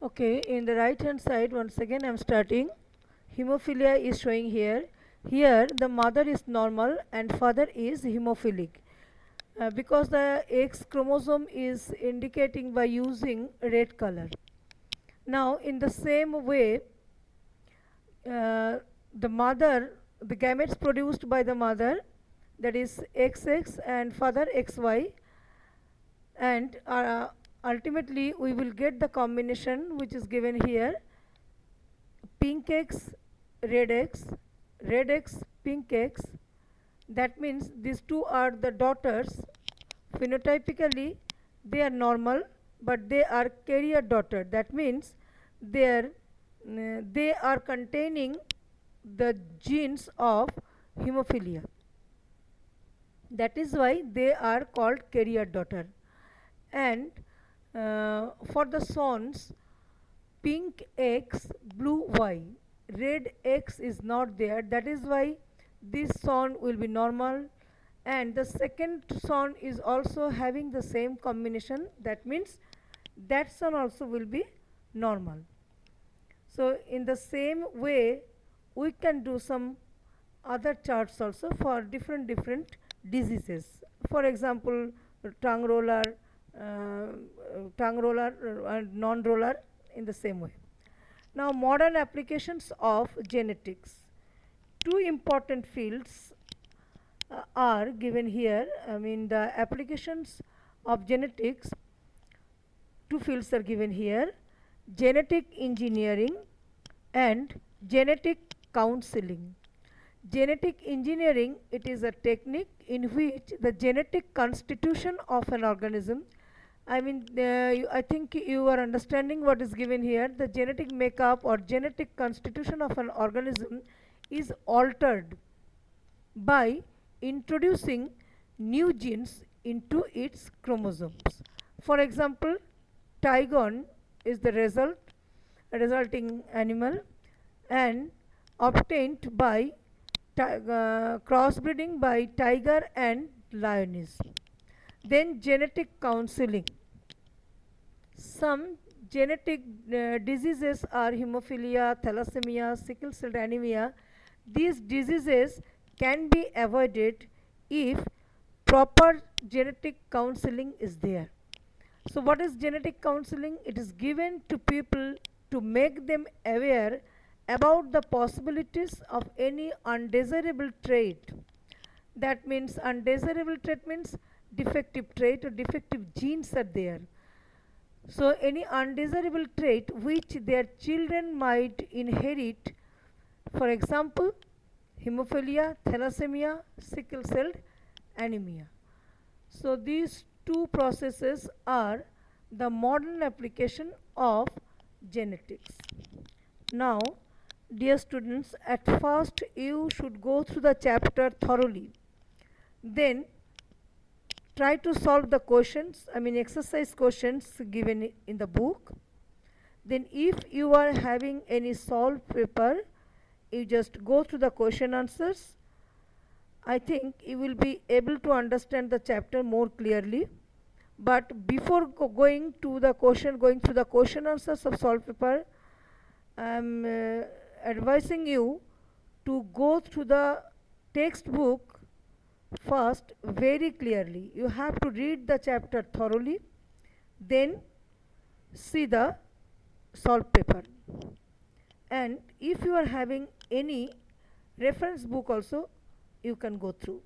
Okay, in the right hand side, once again I'm starting. Hemophilia is showing here. Here the mother is normal and father is hemophilic. Because the X chromosome is indicating by using red color. Now in the same way, the mother, the gametes produced by the mother, that is XX and father XY, and ultimately we will get the combination which is given here: pink X, red X, red X, pink X. That means these two are the daughters. Phenotypically they are normal, but they are carrier daughter. That means they are containing the genes of hemophilia. That is why they are called carrier daughter. And for the sons, pink X, blue Y, red X is not there. That is why this son will be normal, and the second son is also having the same combination. That means that son also will be normal. So in the same way, we can do some other charts also for different diseases. For example, tongue roller, and non-roller in the same way. Now modern applications of genetics. Two important fields are given here. I mean the applications of genetics, two fields are given here: genetic engineering and genetic counseling. Genetic engineering, it is a technique in which the genetic constitution of an organism, I think you are understanding what is given here. The genetic makeup or genetic constitution of an organism is altered by introducing new genes into its chromosomes. For example, tigon is the resulting animal, and obtained by crossbreeding by tiger and lioness. Then genetic counseling. Some genetic diseases are hemophilia, thalassemia, sickle cell anemia. These diseases can be avoided if proper genetic counseling is there. So what is genetic counseling? It is given to people to make them aware about the possibilities of any undesirable trait. That means undesirable trait means defective trait or defective genes are there. So any undesirable trait which their children might inherit, for example, hemophilia, thalassemia, sickle cell anemia. So these two processes are the modern application of genetics. Now, dear students, at first you should go through the chapter thoroughly. Then try to solve the questions, exercise questions given in the book. Then if you are having any solved paper, you just go through the question answers. I think you will be able to understand the chapter more clearly. But before going through the question answers of solved paper, I am advising you to go through the textbook first very clearly. You have to read the chapter thoroughly, then see the solved paper. And if you are having any reference book also, you can go through.